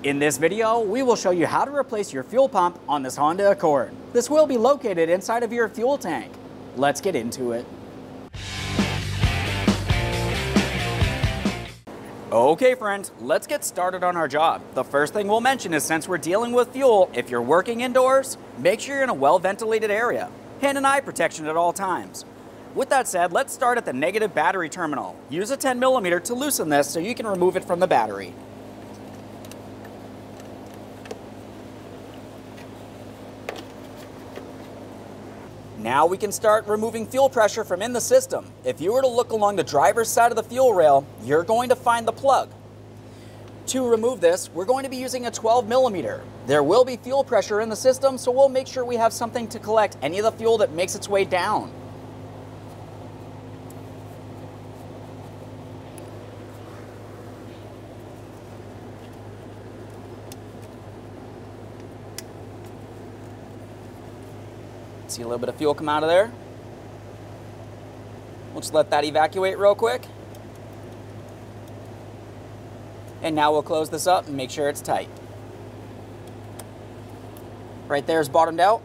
In this video, we will show you how to replace your fuel pump on this Honda Accord. This will be located inside of your fuel tank. Let's get into it. Okay friends, let's get started on our job. The first thing we'll mention is since we're dealing with fuel, if you're working indoors, make sure you're in a well-ventilated area. Hand and eye protection at all times. With that said, let's start at the negative battery terminal. Use a 10mm to loosen this so you can remove it from the battery. Now we can start removing fuel pressure from in the system. If you were to look along the driver's side of the fuel rail, you're going to find the plug. To remove this, we're going to be using a 12mm. There will be fuel pressure in the system, so we'll make sure we have something to collect any of the fuel that makes its way down. See a little bit of fuel come out of there. We'll just let that evacuate real quick. And now we'll close this up and make sure it's tight. Right there is bottomed out.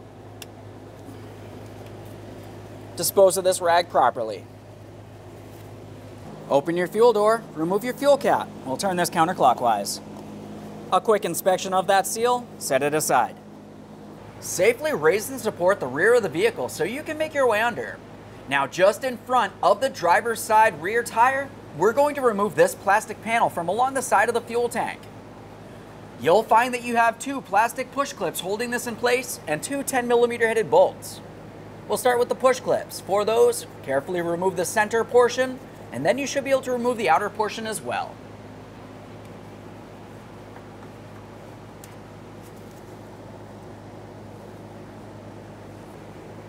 Dispose of this rag properly. Open your fuel door, remove your fuel cap. We'll turn this counterclockwise. A quick inspection of that seal, set it aside. Safely raise and support the rear of the vehicle so you can make your way under. Now just in front of the driver's side rear tire, we're going to remove this plastic panel from along the side of the fuel tank. You'll find that you have two plastic push clips holding this in place and two 10mm headed bolts. We'll start with the push clips. For those, carefully remove the center portion, and then you should be able to remove the outer portion as well.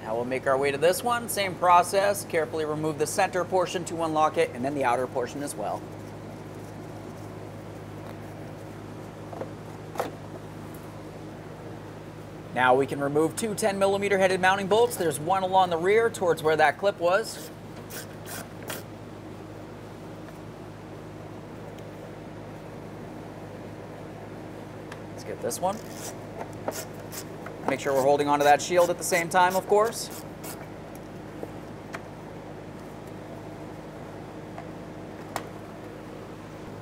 Now we'll make our way to this one, same process, carefully remove the center portion to unlock it, and then the outer portion as well. Now we can remove two 10mm headed mounting bolts. There's one along the rear towards where that clip was. Let's get this one. Make sure we're holding onto that shield at the same time, of course.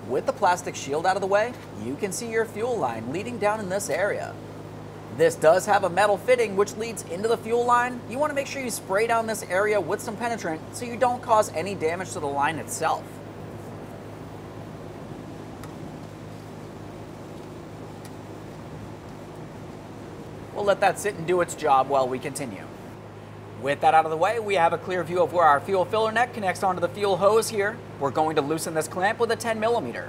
With the plastic shield out of the way, you can see your fuel line leading down in this area. This does have a metal fitting which leads into the fuel line. You want to make sure you spray down this area with some penetrant so you don't cause any damage to the line itself. We'll let that sit and do its job while we continue. With that out of the way, we have a clear view of where our fuel filler neck connects onto the fuel hose here. We're going to loosen this clamp with a 10mm.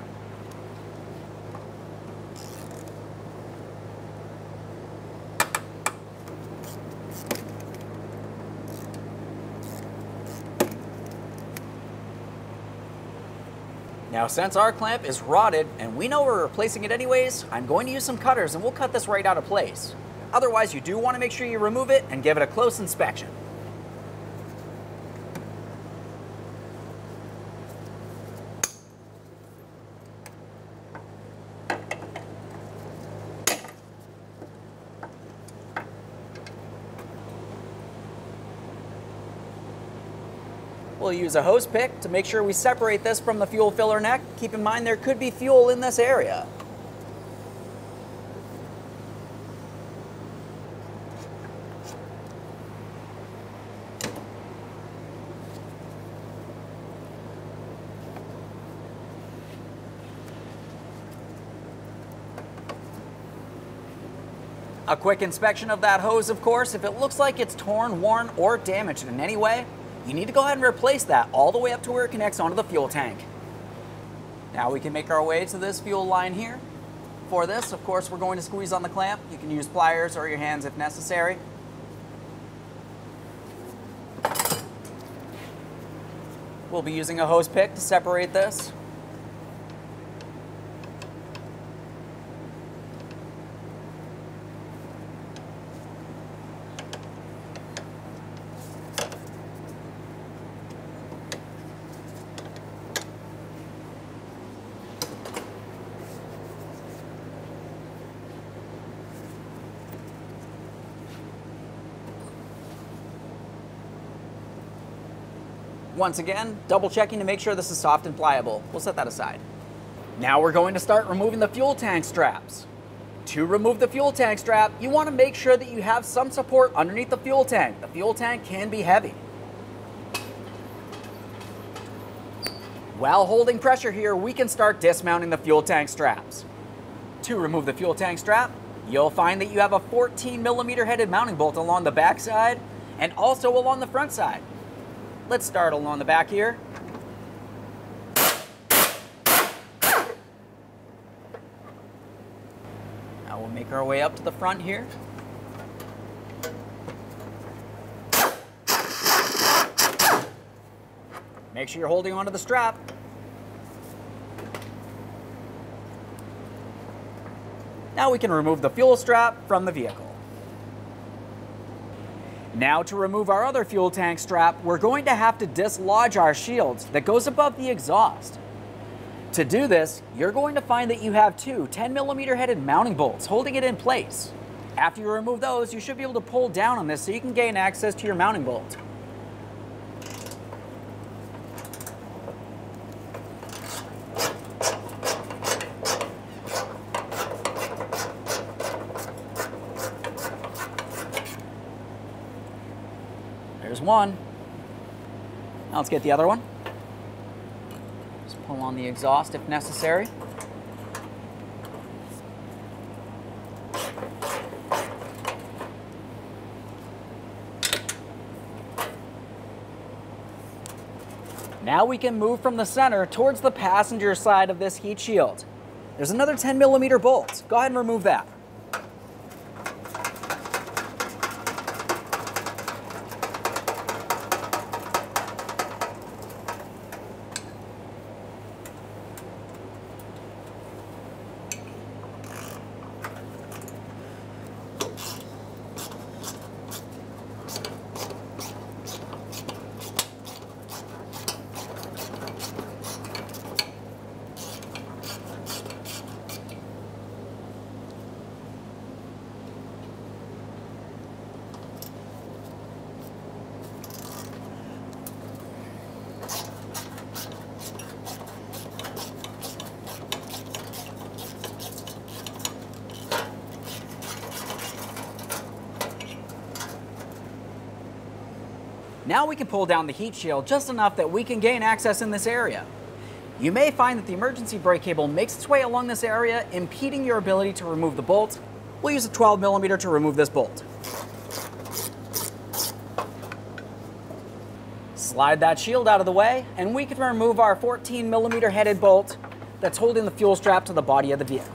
Now since our clamp is rotted and we know we're replacing it anyways, I'm going to use some cutters and we'll cut this right out of place. Otherwise, you do want to make sure you remove it and give it a close inspection. We'll use a hose pick to make sure we separate this from the fuel filler neck. Keep in mind there could be fuel in this area. A quick inspection of that hose, of course. If it looks like it's torn, worn, or damaged in any way, you need to go ahead and replace that all the way up to where it connects onto the fuel tank. Now we can make our way to this fuel line here. For this, of course, we're going to squeeze on the clamp. You can use pliers or your hands if necessary. We'll be using a hose pick to separate this. Once again, double checking to make sure this is soft and pliable. We'll set that aside. Now we're going to start removing the fuel tank straps. To remove the fuel tank strap, you want to make sure that you have some support underneath the fuel tank. The fuel tank can be heavy. While holding pressure here, we can start dismounting the fuel tank straps. To remove the fuel tank strap, you'll find that you have a 14mm headed mounting bolt along the back side and also along the front side. Let's start along the back here. Now we'll make our way up to the front here. Make sure you're holding onto the strap. Now we can remove the fuel strap from the vehicle. Now to remove our other fuel tank strap, we're going to have to dislodge our shield that goes above the exhaust. To do this, you're going to find that you have two 10mm headed mounting bolts holding it in place. After you remove those, you should be able to pull down on this so you can gain access to your mounting bolt. There's one. Now let's get the other one. Just pull on the exhaust if necessary. Now we can move from the center towards the passenger side of this heat shield. There's another 10mm bolt. Go ahead and remove that. Now we can pull down the heat shield just enough that we can gain access in this area. You may find that the emergency brake cable makes its way along this area, impeding your ability to remove the bolt. We'll use a 12mm to remove this bolt. Slide that shield out of the way, and we can remove our 14mm headed bolt that's holding the fuel strap to the body of the vehicle.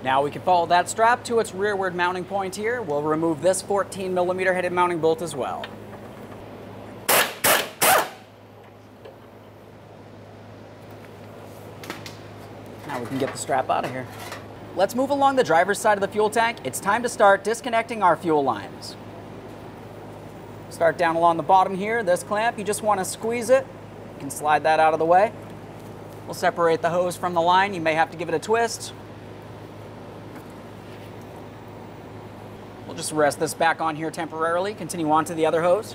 Now we can follow that strap to its rearward mounting point here. We'll remove this 14mm headed mounting bolt as well. Now we can get the strap out of here. Let's move along the driver's side of the fuel tank. It's time to start disconnecting our fuel lines. Start down along the bottom here, this clamp, you just want to squeeze it. You can slide that out of the way. We'll separate the hose from the line. You may have to give it a twist. We'll just rest this back on here temporarily, continue on to the other hose.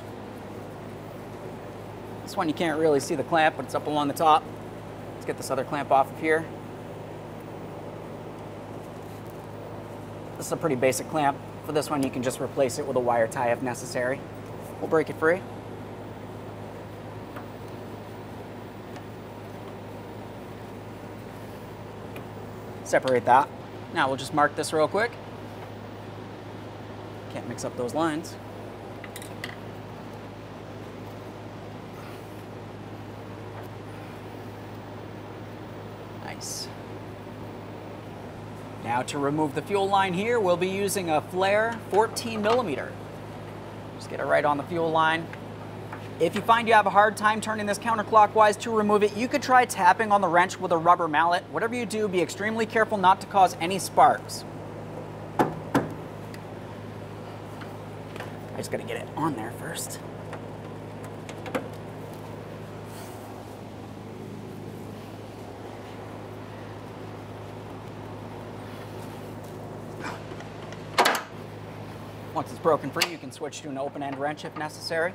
This one you can't really see the clamp, but it's up along the top. Let's get this other clamp off of here. This is a pretty basic clamp. For this one, you can just replace it with a wire tie if necessary. We'll break it free. Separate that. Now we'll just mark this real quick. Can't mix up those lines. Nice. Now to remove the fuel line here, we'll be using a flare 14mm. Just get it right on the fuel line. If you find you have a hard time turning this counterclockwise to remove it, you could try tapping on the wrench with a rubber mallet. Whatever you do, be extremely careful not to cause any sparks. I just gotta get it on there first. Once it's broken free, you can switch to an open-end wrench if necessary.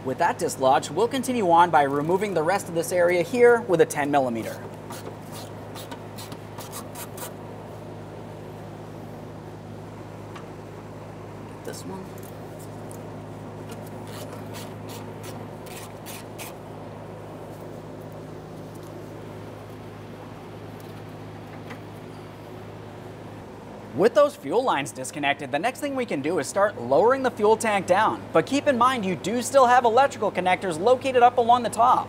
With that dislodged, we'll continue on by removing the rest of this area here with a 10mm. Get this one. With those fuel lines disconnected, the next thing we can do is start lowering the fuel tank down. But keep in mind, you do still have electrical connectors located up along the top.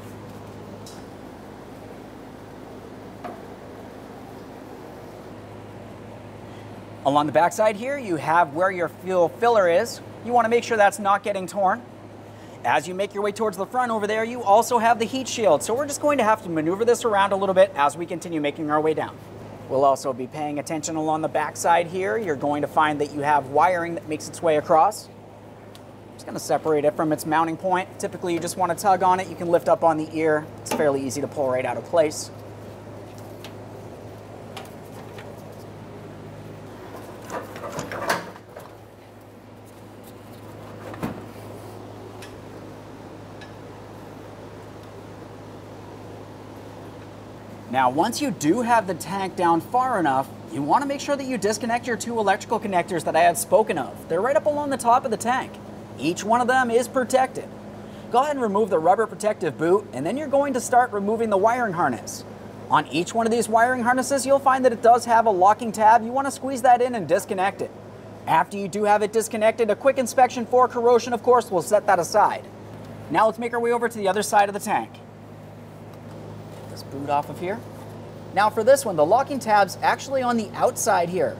Along the backside here, you have where your fuel filler is. You want to make sure that's not getting torn. As you make your way towards the front over there, you also have the heat shield. So we're just going to have to maneuver this around a little bit as we continue making our way down. We'll also be paying attention along the back side here. You're going to find that you have wiring that makes its way across. Just going to separate it from its mounting point. Typically, you just want to tug on it. You can lift up on the ear. It's fairly easy to pull right out of place. Now, once you do have the tank down far enough, you want to make sure that you disconnect your two electrical connectors that I had spoken of. They're right up along the top of the tank. Each one of them is protected. Go ahead and remove the rubber protective boot, and then you're going to start removing the wiring harness. On each one of these wiring harnesses, you'll find that it does have a locking tab. You want to squeeze that in and disconnect it. After you do have it disconnected, a quick inspection for corrosion, of course, will set that aside. Now let's make our way over to the other side of the tank. Boot off of here. Now for this one, the locking tab's actually on the outside here.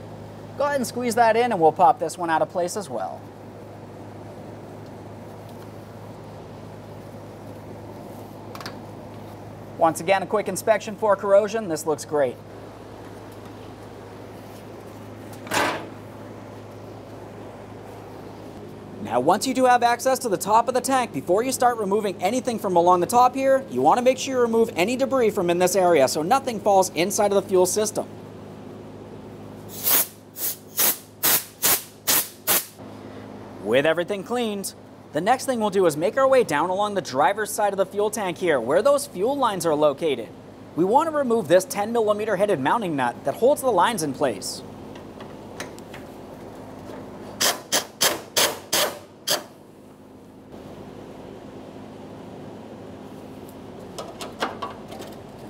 Go ahead and squeeze that in and we'll pop this one out of place as well. Once again, a quick inspection for corrosion. This looks great. Now, once you do have access to the top of the tank, before you start removing anything from along the top here, you want to make sure you remove any debris from in this area so nothing falls inside of the fuel system. With everything cleaned, the next thing we'll do is make our way down along the driver's side of the fuel tank here, where those fuel lines are located. We want to remove this 10mm headed mounting nut that holds the lines in place.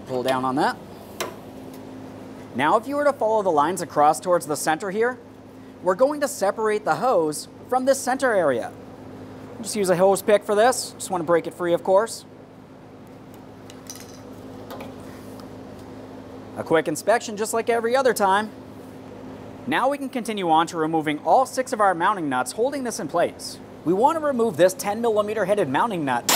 Pull down on that. Now, if you were to follow the lines across towards the center here, we're going to separate the hose from this center area. Just use a hose pick for this. Just want to break it free, of course. A quick inspection just like every other time. Now we can continue on to removing all 6 of our mounting nuts holding this in place. We want to remove this 10mm headed mounting nut.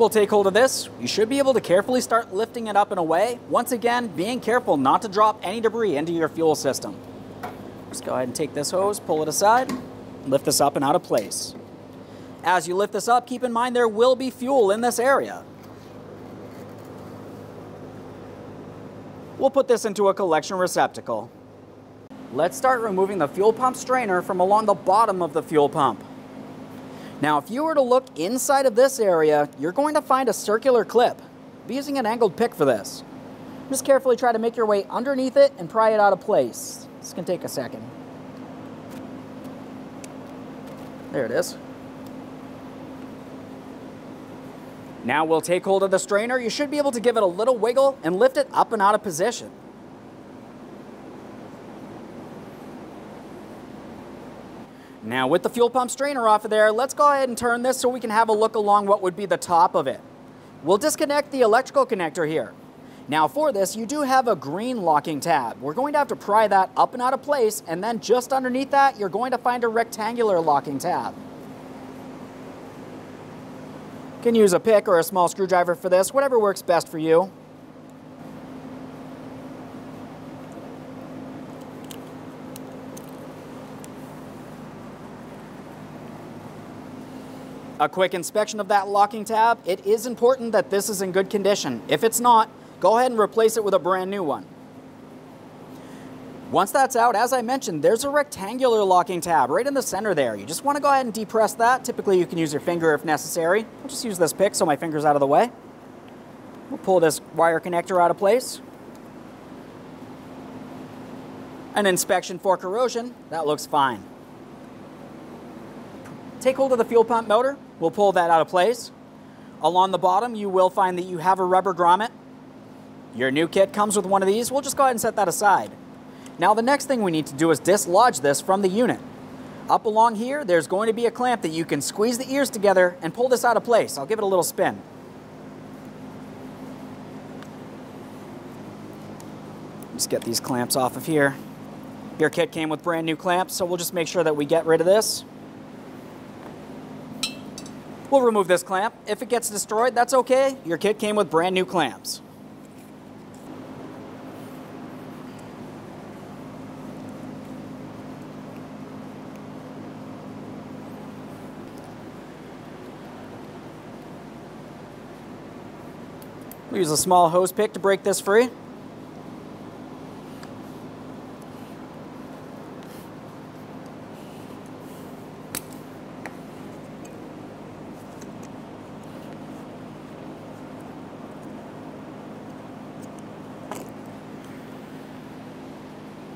We'll take hold of this. You should be able to carefully start lifting it up and away. Once again, being careful not to drop any debris into your fuel system. Just go ahead and take this hose, pull it aside, lift this up and out of place. As you lift this up, keep in mind there will be fuel in this area. We'll put this into a collection receptacle. Let's start removing the fuel pump strainer from along the bottom of the fuel pump. Now, if you were to look inside of this area, you're going to find a circular clip. Be using an angled pick for this. Just carefully try to make your way underneath it and pry it out of place. This can take a second. There it is. Now we'll take hold of the strainer. You should be able to give it a little wiggle and lift it up and out of position. Now with the fuel pump strainer off of there, let's go ahead and turn this so we can have a look along what would be the top of it. we'll disconnect the electrical connector here. Now for this, you do have a green locking tab. We're going to have to pry that up and out of place, and then just underneath that, you're going to find a rectangular locking tab. You can use a pick or a small screwdriver for this, whatever works best for you. A quick inspection of that locking tab. It is important that this is in good condition. If it's not, go ahead and replace it with a brand new one. Once that's out, as I mentioned, there's a rectangular locking tab right in the center there. You just want to go ahead and depress that. Typically, you can use your finger if necessary. I'll just use this pick so my finger's out of the way. We'll pull this wire connector out of place. An inspection for corrosion, that looks fine. Take hold of the fuel pump motor. We'll pull that out of place. Along the bottom, you will find that you have a rubber grommet. Your new kit comes with one of these. We'll just go ahead and set that aside. Now the next thing we need to do is dislodge this from the unit. Up along here, there's going to be a clamp that you can squeeze the ears together and pull this out of place. I'll give it a little spin. Just get these clamps off of here. Your kit came with brand new clamps, so we'll just make sure that we get rid of this. We'll remove this clamp. If it gets destroyed, that's okay. Your kit came with brand new clamps. We'll use a small hose pick to break this free.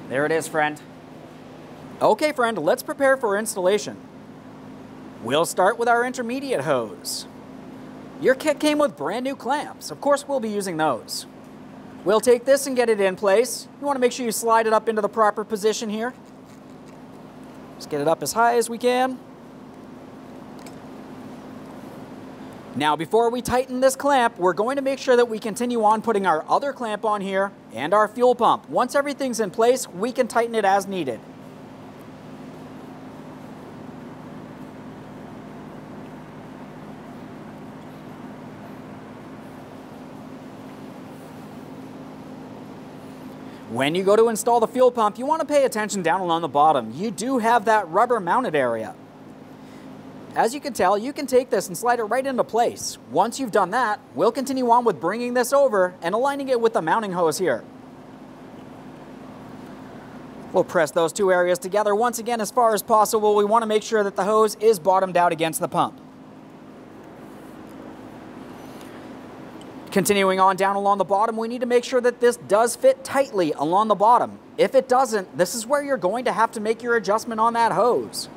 There it is, friend. Okay, friend, let's prepare for installation. We'll start with our intermediate hose. Your kit came with brand new clamps. Of course, we'll be using those. We'll take this and get it in place. You want to make sure you slide it up into the proper position here. Just get it up as high as we can. Now, before we tighten this clamp, we're going to make sure that we continue on putting our other clamp on here and our fuel pump. Once everything's in place, we can tighten it as needed. When you go to install the fuel pump, you want to pay attention down along the bottom. You do have that rubber mounted area. As you can tell, you can take this and slide it right into place. Once you've done that, we'll continue on with bringing this over and aligning it with the mounting hose here. We'll press those two areas together once again as far as possible. We want to make sure that the hose is bottomed out against the pump. Continuing on down along the bottom, we need to make sure that this does fit tightly along the bottom. If it doesn't, this is where you're going to have to make your adjustment on that hose.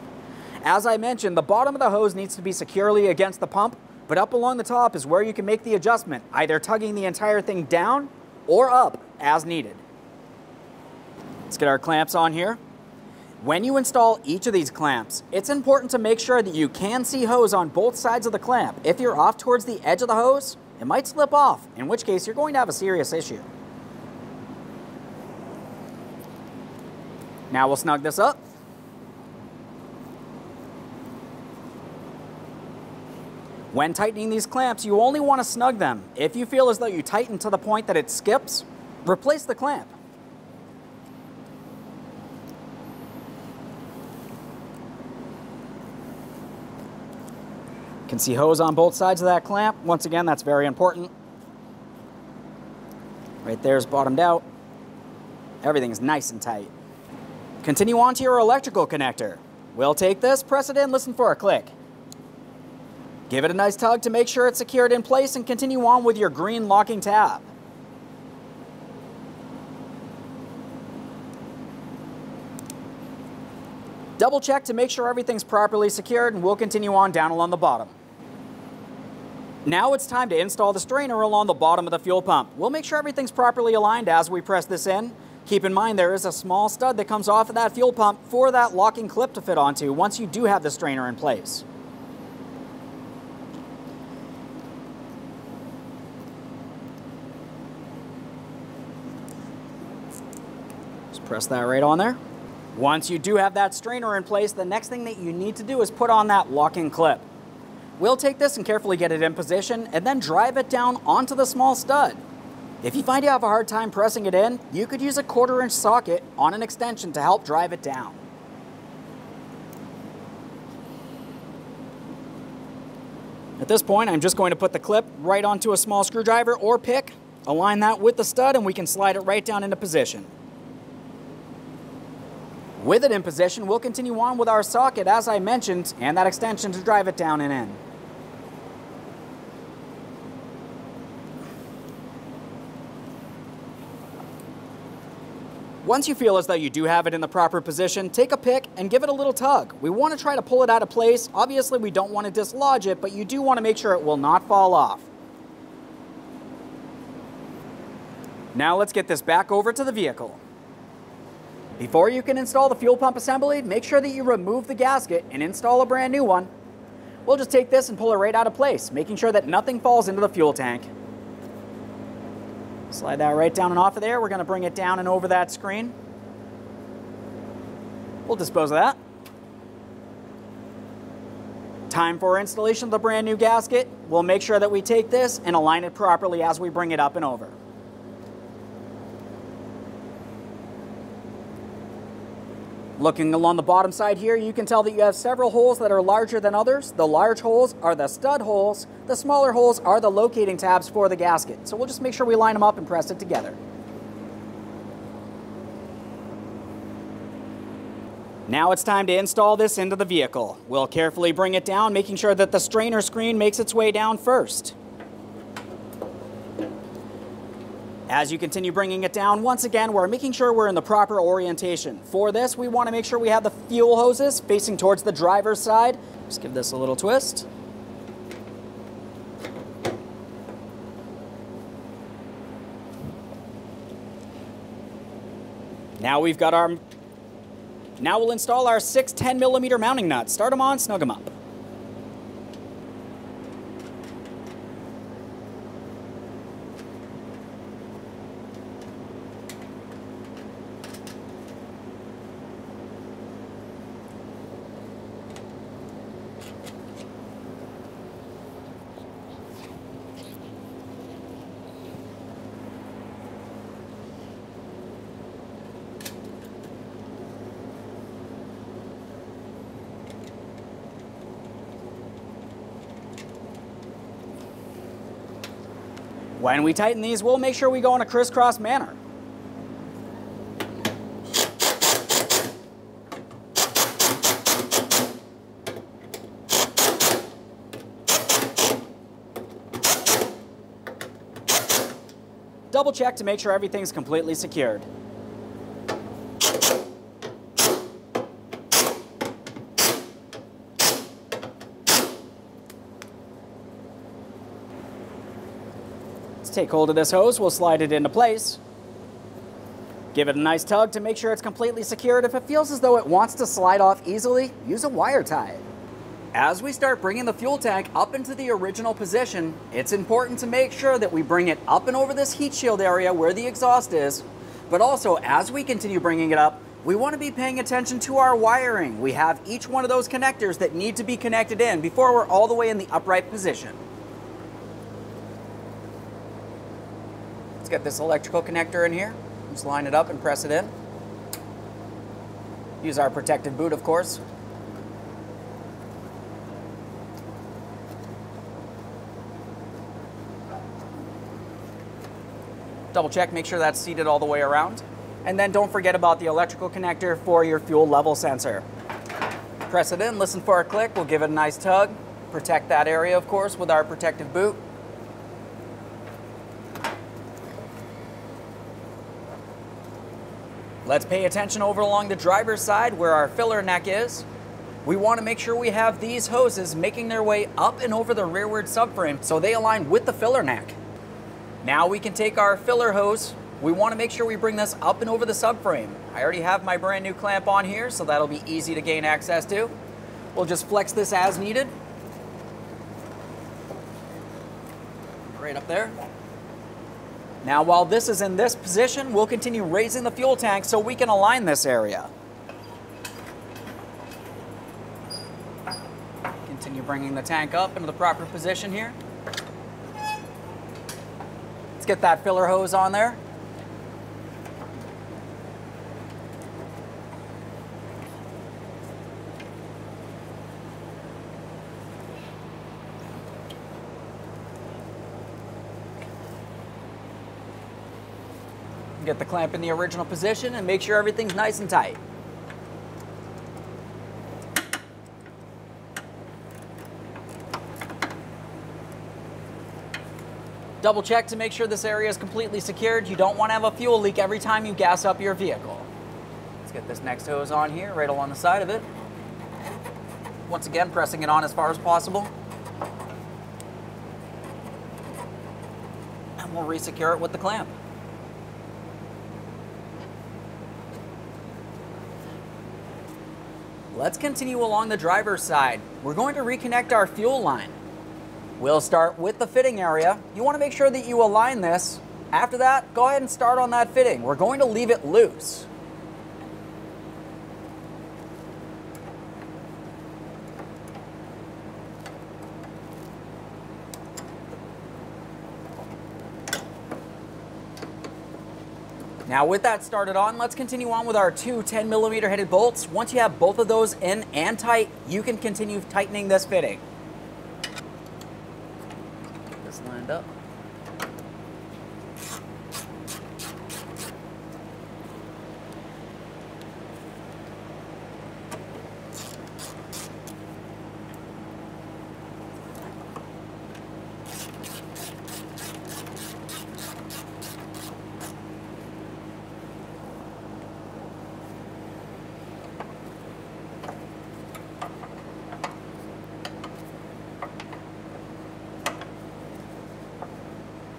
As I mentioned, the bottom of the hose needs to be securely against the pump, but up along the top is where you can make the adjustment, either tugging the entire thing down or up as needed. Let's get our clamps on here. When you install each of these clamps, it's important to make sure that you can see hose on both sides of the clamp. If you're off towards the edge of the hose, it might slip off, in which case you're going to have a serious issue. Now we'll snug this up. When tightening these clamps, you only want to snug them. If you feel as though you tighten to the point that it skips, replace the clamp. You can see hose on both sides of that clamp. Once again, that's very important. Right there's bottomed out. Everything's nice and tight. Continue on to your electrical connector. We'll take this, press it in, listen for a click. Give it a nice tug to make sure it's secured in place and continue on with your green locking tab. Double check to make sure everything's properly secured, and we'll continue on down along the bottom. Now it's time to install the strainer along the bottom of the fuel pump. We'll make sure everything's properly aligned as we press this in. Keep in mind there is a small stud that comes off of that fuel pump for that locking clip to fit onto once you do have the strainer in place. Press that right on there. Once you do have that strainer in place, the next thing that you need to do is put on that lock-in clip. We'll take this and carefully get it in position and then drive it down onto the small stud. If you find you have a hard time pressing it in, you could use a 1/4-inch socket on an extension to help drive it down. At this point, I'm just going to put the clip right onto a small screwdriver or pick, align that with the stud, and we can slide it right down into position. With it in position, we'll continue on with our socket, as I mentioned, and that extension to drive it down and in. Once you feel as though you do have it in the proper position, take a pick and give it a little tug. We want to try to pull it out of place. Obviously, we don't want to dislodge it, but you do want to make sure it will not fall off. Now let's get this back over to the vehicle. Before you can install the fuel pump assembly, make sure that you remove the gasket and install a brand new one. We'll just take this and pull it right out of place, making sure that nothing falls into the fuel tank. Slide that right down and off of there. We're going to bring it down and over that screen. We'll dispose of that. Time for installation of the brand new gasket. We'll make sure that we take this and align it properly as we bring it up and over. Looking along the bottom side here, you can tell that you have several holes that are larger than others. The large holes are the stud holes. The smaller holes are the locating tabs for the gasket. So we'll just make sure we line them up and press it together. Now it's time to install this into the vehicle. We'll carefully bring it down, making sure that the strainer screen makes its way down first. As you continue bringing it down, once again, we're making sure we're in the proper orientation. For this, we want to make sure we have the fuel hoses facing towards the driver's side. Just give this a little twist. Now we've got our... Now we'll install our 6 10mm mounting nuts. Start them on, snug them up. When we tighten these, we'll make sure we go in a crisscross manner. Double check to make sure everything's completely secured. Take hold of this hose, we'll slide it into place. Give it a nice tug to make sure it's completely secured. If it feels as though it wants to slide off easily, use a wire tie. As we start bringing the fuel tank up into the original position, it's important to make sure that we bring it up and over this heat shield area where the exhaust is, but also as we continue bringing it up, we want to be paying attention to our wiring. We have each one of those connectors that need to be connected in before we're all the way in the upright position. Let's get this electrical connector in here. Just line it up and press it in. Use our protective boot, of course. Double check, make sure that's seated all the way around. And then don't forget about the electrical connector for your fuel level sensor. Press it in, listen for a click, we'll give it a nice tug. Protect that area, of course, with our protective boot. Let's pay attention over along the driver's side where our filler neck is. We want to make sure we have these hoses making their way up and over the rearward subframe so they align with the filler neck. Now we can take our filler hose. We want to make sure we bring this up and over the subframe. I already have my brand new clamp on here, so that'll be easy to gain access to. We'll just flex this as needed. Right up there. Now while this is in this position, we'll continue raising the fuel tank so we can align this area. Continue bringing the tank up into the proper position here. Let's get that filler hose on there. Get the clamp in the original position and make sure everything's nice and tight. Double check to make sure this area is completely secured. You don't want to have a fuel leak every time you gas up your vehicle. Let's get this next hose on here, right along the side of it. Once again, pressing it on as far as possible. And we'll re-secure it with the clamp. Let's continue along the driver's side. We're going to reconnect our fuel line. We'll start with the fitting area. You want to make sure that you align this. After that, go ahead and start on that fitting. We're going to leave it loose. Now with that started on, let's continue on with our two 10mm headed bolts. Once you have both of those in and tight, you can continue tightening this fitting. Get this lined up.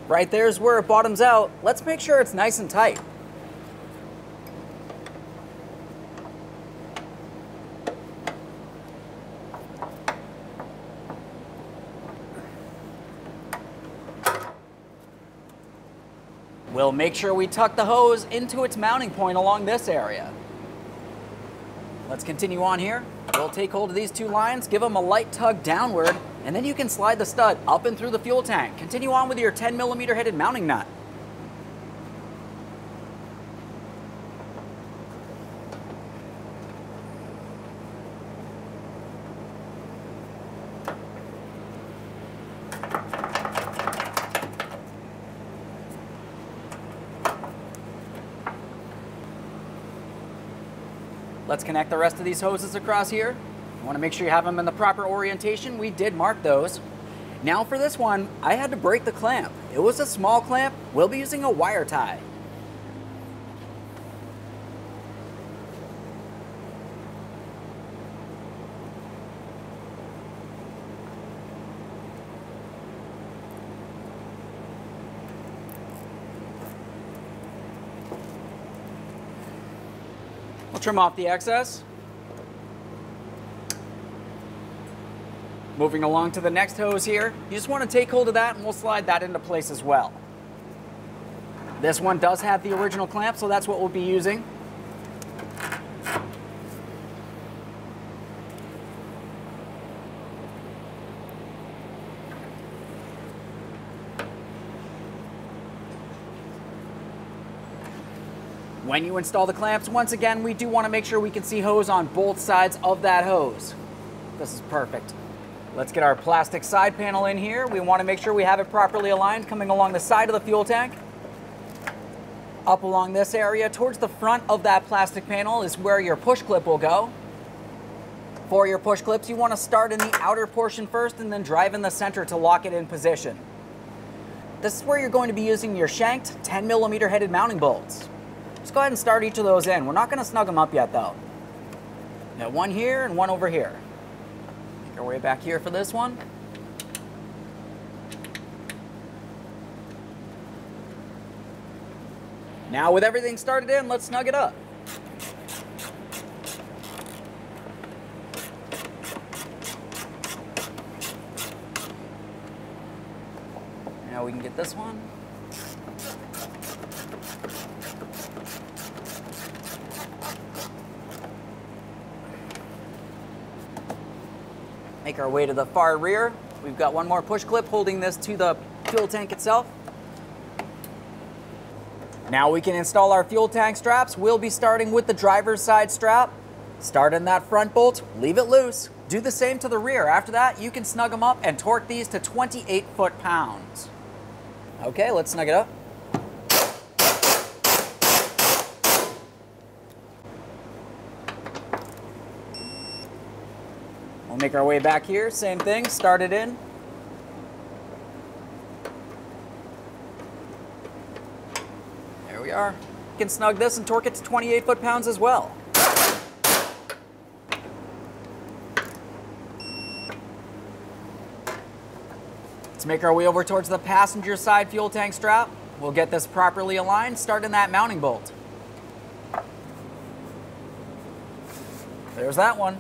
Right there's where it bottoms out. Let's make sure it's nice and tight. We'll make sure we tuck the hose into its mounting point along this area. Let's continue on here. We'll take hold of these two lines, give them a light tug downward, and then you can slide the stud up and through the fuel tank. Continue on with your 10mm headed mounting nut. Let's connect the rest of these hoses across here. You want to make sure you have them in the proper orientation. We did mark those. Now for this one, I had to break the clamp. It was a small clamp. We'll be using a wire tie. We'll trim off the excess. Moving along to the next hose here, you just want to take hold of that and we'll slide that into place as well. This one does have the original clamp, so that's what we'll be using. When you install the clamps, once again, we do want to make sure we can see hose on both sides of that hose. This is perfect. Let's get our plastic side panel in here. We want to make sure we have it properly aligned, coming along the side of the fuel tank. Up along this area, towards the front of that plastic panel is where your push clip will go. For your push clips, you want to start in the outer portion first and then drive in the center to lock it in position. This is where you're going to be using your shanked 10mm headed mounting bolts. Just go ahead and start each of those in. We're not going to snug them up yet though. Got one here and one over here. Make our way back here for this one. Now with everything started in, let's snug it up. Now we can get this one. Make our way to the far rear. We've got one more push clip holding this to the fuel tank itself. Now we can install our fuel tank straps. We'll be starting with the driver's side strap. Start in that front bolt, leave it loose. Do the same to the rear. After that, you can snug them up and torque these to 28 foot-pounds. Okay, let's snug it up. We'll make our way back here, same thing, start it in. There we are. You can snug this and torque it to 28 foot-pounds as well. Let's make our way over towards the passenger side fuel tank strap. We'll get this properly aligned, start in that mounting bolt. There's that one.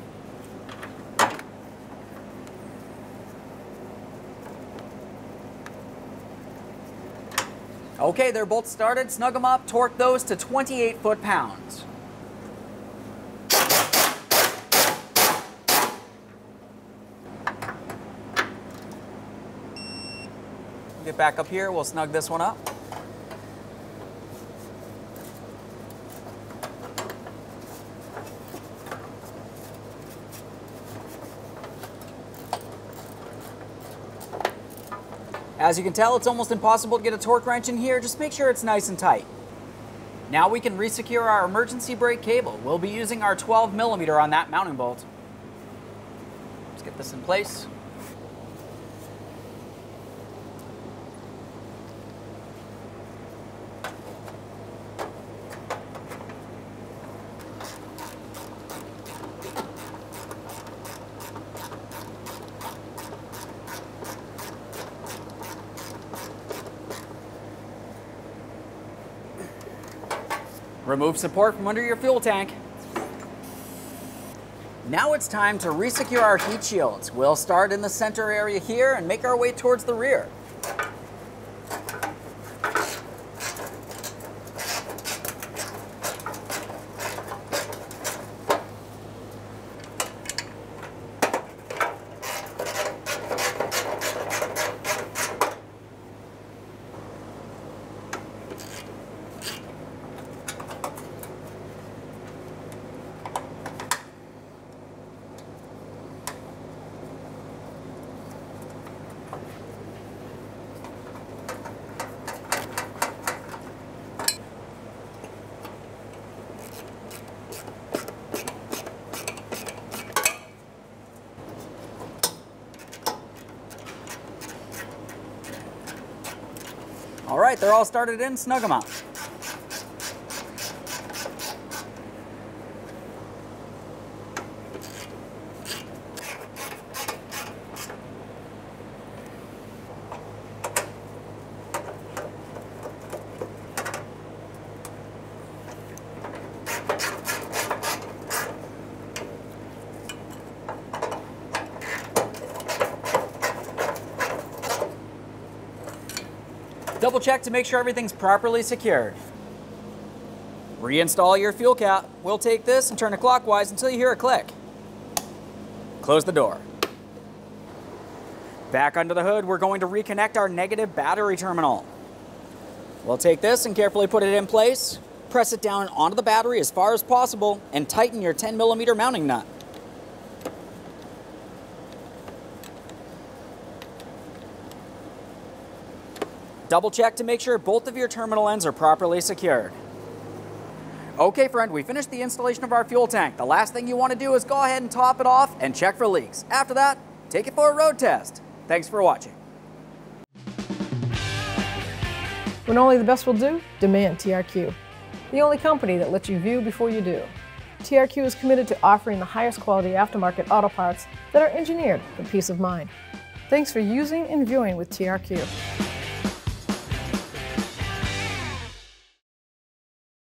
Okay, they're both started. Snug them up, torque those to 28 foot-pounds. Get back up here, we'll snug this one up. As you can tell, it's almost impossible to get a torque wrench in here. Just make sure it's nice and tight. Now we can resecure our emergency brake cable. We'll be using our 12mm on that mounting bolt. Let's get this in place. Remove support from under your fuel tank. Now it's time to resecure our heat shields. We'll start in the center area here and make our way towards the rear. All right, they're all started in, snug them up. Double check to make sure everything's properly secured. Reinstall your fuel cap. We'll take this and turn it clockwise until you hear a click. Close the door. Back under the hood, we're going to reconnect our negative battery terminal. We'll take this and carefully put it in place. Press it down onto the battery as far as possible and tighten your 10mm mounting nut. Double check to make sure both of your terminal ends are properly secured. Okay friend, we finished the installation of our fuel tank. The last thing you want to do is go ahead and top it off and check for leaks. After that, take it for a road test. Thanks for watching. When only the best will do, demand TRQ. The only company that lets you view before you do. TRQ is committed to offering the highest quality aftermarket auto parts that are engineered for peace of mind. Thanks for using and viewing with TRQ.